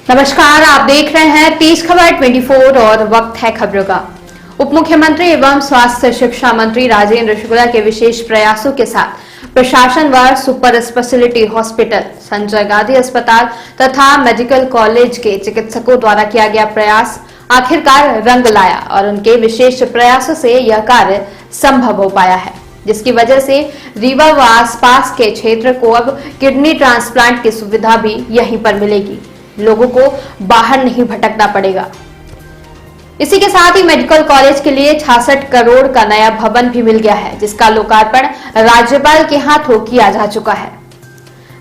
नमस्कार, आप देख रहे हैं तेज खबर 24 और वक्त है खबरों का। उप मुख्यमंत्री एवं स्वास्थ्य शिक्षा मंत्री राजेंद्र शुक्ला के विशेष प्रयासों के साथ प्रशासन व super speciality hospital, Sanjay Gandhi अस्पताल तथा मेडिकल कॉलेज के चिकित्सकों द्वारा किया गया प्रयास आखिरकार रंग लाया और उनके विशेष प्रयासों से यह कार्य संभव हो पाया है, जिसकी वजह से रीवा व आसपास के क्षेत्र को अब किडनी ट्रांसप्लांट की सुविधा भी यहीं पर मिलेगी। लोगों को बाहर नहीं भटकना पड़ेगा। इसी के साथ ही मेडिकल कॉलेज के लिए 66 करोड़ का नया भवन भी मिल गया है, जिसका लोकार्पण राज्यपाल के हाथों किया जा चुका है।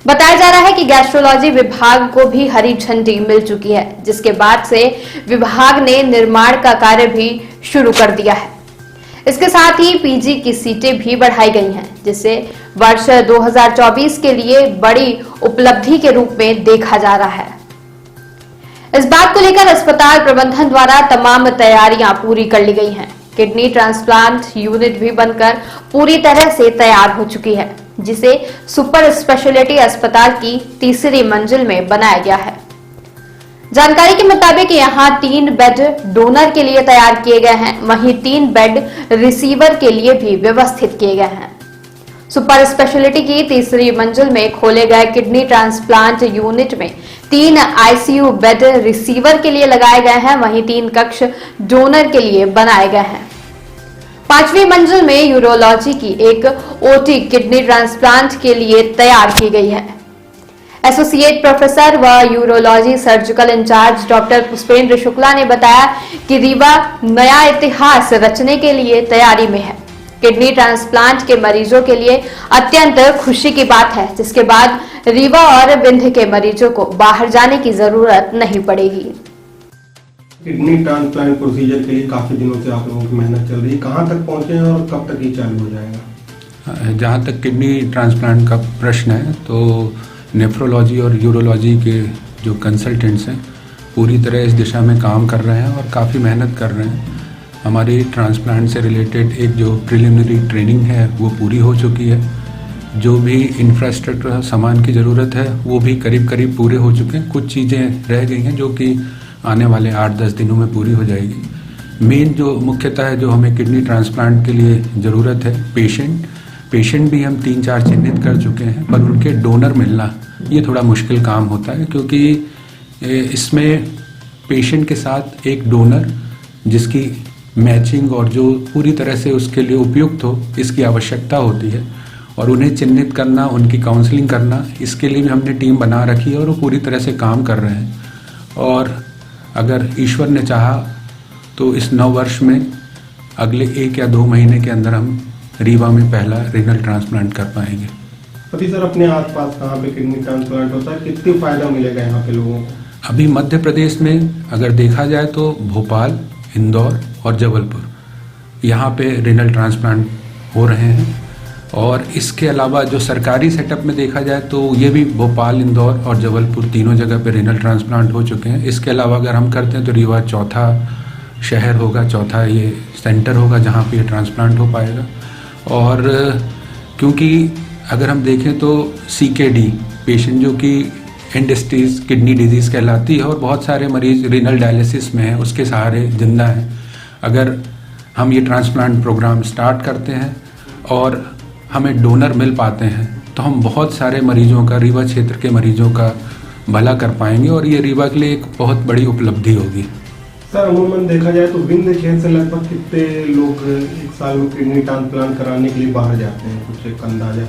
बताया जा रहा है कि गैस्ट्रोलॉजी विभाग को भी हरी झंडी मिल चुकी है, जिसके बाद से विभाग ने निर्माण का कार्य भी शुरू कर दिया है। इसके साथ ही पीजी की सीटें भी बढ़ाई गई हैं, जिसे वर्ष 2024 के लिए बड़ी उपलब्धि के रूप में देखा जा रहा है। इस बात को लेकर अस्पताल प्रबंधन द्वारा तमाम तैयारियां पूरी कर ली गई हैं। किडनी ट्रांसप्लांट यूनिट भी बनकर पूरी तरह से तैयार हो चुकी है, जिसे सुपर स्पेशलिटी अस्पताल की तीसरी मंजिल में बनाया गया है। जानकारी के मुताबिक यहां 3 बेड डोनर के लिए तैयार किए गए हैं, वहीं 3 बेड रिसीवर के लिए भी व्यवस्थित किए गए हैं। सुपर स्पेशलिटी की तीसरी मंजिल में खोले गए किडनी ट्रांसप्लांट यूनिट में 3 आईसीयू बेड रिसीवर के लिए लगाए गए हैं, वहीं 3 कक्ष डोनर के लिए बनाए गए हैं। 5वीं मंजिल में यूरोलॉजी की एक ओटी किडनी ट्रांसप्लांट के लिए तैयार की गई है। एसोसिएट प्रोफेसर व urology surgical incharge doctor Pushpendra Shukla ने बताया कि रीवा नया इतिहास रचने के लिए तैयारी में है। किडनी ट्रांसप्लांट के मरीजों के लिए अत्यंत खुशी की बात है, जिसके बाद रीवा और विंध्य के मरीजों को बाहर जाने की जरूरत नहीं पड़ेगी। किडनी ट्रांसप्लांट प्रोसीजर के लिए काफी दिनों से आप लोगों की मेहनत चल रही है, कहाँ तक पहुंचे हैं और कब तक ये चालू हो जाएगा? जहाँ तक किडनी ट्रांसप्लांट का प्रश्न है, तो नेफ्रोलॉजी और यूरोलॉजी के जो कंसल्टेंट्स हैं पूरी तरह इस दिशा में काम कर रहे हैं और काफ़ी मेहनत कर रहे हैं। हमारी ट्रांसप्लांट से रिलेटेड एक जो प्रिलिमिनरी ट्रेनिंग है वो पूरी हो चुकी है। जो भी इंफ्रास्ट्रक्चर सामान की ज़रूरत है वो भी करीब करीब पूरे हो चुके हैं। कुछ चीज़ें रह गई हैं जो कि आने वाले 8-10 दिनों में पूरी हो जाएगी। मेन जो मुख्यतः है जो हमें किडनी ट्रांसप्लांट के लिए ज़रूरत है, पेशेंट भी हम 3-4 चिन्हित कर चुके हैं, पर उनके डोनर मिलना ये थोड़ा मुश्किल काम होता है, क्योंकि इसमें पेशेंट के साथ एक डोनर जिसकी मैचिंग और जो पूरी तरह से उसके लिए उपयुक्त हो, इसकी आवश्यकता होती है। और उन्हें चिन्हित करना, उनकी काउंसलिंग करना, इसके लिए भी हमने टीम बना रखी है और वो पूरी तरह से काम कर रहे हैं। और अगर ईश्वर ने चाहा तो इस नव वर्ष में अगले 1 या 2 महीने के अंदर हम रीवा में पहला रीनल ट्रांसप्लांट कर पाएंगे। अभी सर अपने आसपास कहाँ पे किडनी ट्रांसप्लांट होता है, कितनी फायदा मिलेगा यहाँ पे लोगों को? अभी मध्य प्रदेश में अगर देखा जाए तो भोपाल, इंदौर और जबलपुर यहाँ पे रीनल ट्रांसप्लांट हो रहे हैं। और इसके अलावा जो सरकारी सेटअप में देखा जाए तो ये भी भोपाल, इंदौर और जबलपुर तीनों जगह पे रीनल ट्रांसप्लांट हो चुके हैं। इसके अलावा अगर हम करते हैं तो रीवा चौथा शहर होगा, चौथा ये सेंटर होगा जहाँ पे ये ट्रांसप्लांट हो पाएगा। और क्योंकि अगर हम देखें तो CKD पेशेंट जो कि एंड स्टेज किडनी डिजीज़ कहलाती है और बहुत सारे मरीज रीनल डायलिसिस में हैं, उसके सहारे जिंदा हैं। अगर हम ये ट्रांसप्लांट प्रोग्राम स्टार्ट करते हैं और हमें डोनर मिल पाते हैं तो हम बहुत सारे मरीजों का, रीवा क्षेत्र के मरीजों का भला कर पाएंगे और ये रीवा के लिए एक बहुत बड़ी उपलब्धि होगी। सर अमूमन देखा जाए तो विंध्य क्षेत्र से लगभग कितने लोग एक साल में किडनी ट्रांसप्लांट कराने के लिए बाहर जाते हैं, कुछ एक अंदाजा?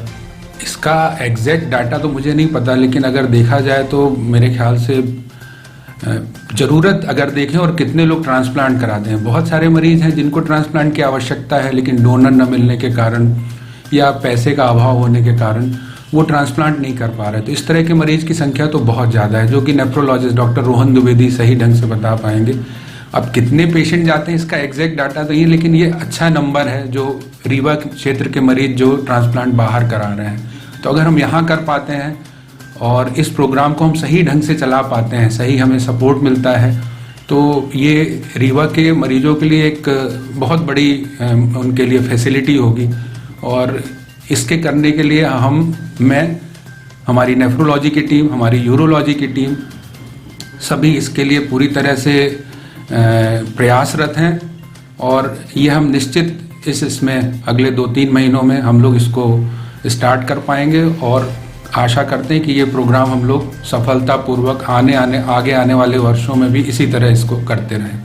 इसका एग्जैक्ट डाटा तो मुझे नहीं पता, लेकिन अगर देखा जाए तो मेरे ख्याल से ज़रूरत अगर देखें और कितने लोग ट्रांसप्लांट कराते हैं, बहुत सारे मरीज हैं जिनको ट्रांसप्लांट की आवश्यकता है, लेकिन डोनर न मिलने के कारण या पैसे का अभाव होने के कारण वो ट्रांसप्लांट नहीं कर पा रहे। तो इस तरह के मरीज की संख्या तो बहुत ज़्यादा है, जो कि नेफ्रोलॉजिस्ट डॉक्टर रोहन द्विवेदी सही ढंग से बता पाएंगे। अब कितने पेशेंट जाते हैं इसका एग्जैक्ट डाटा तो ये, लेकिन ये अच्छा नंबर है जो रीवा क्षेत्र के मरीज जो ट्रांसप्लांट बाहर करा रहे हैं। तो अगर हम यहाँ कर पाते हैं और इस प्रोग्राम को हम सही ढंग से चला पाते हैं, सही हमें सपोर्ट मिलता है, तो ये रीवा के मरीजों के लिए एक बहुत बड़ी उनके लिए फैसिलिटी होगी। और इसके करने के लिए हमारी नेफ्रोलॉजी की टीम, हमारी यूरोलॉजी की टीम सभी इसके लिए पूरी तरह से प्रयासरत हैं और ये हम निश्चित इसमें अगले 2-3 महीनों में हम लोग इसको स्टार्ट कर पाएंगे और आशा करते हैं कि ये प्रोग्राम हम लोग सफलतापूर्वक आगे आने वाले वर्षों में भी इसी तरह इसको करते रहें।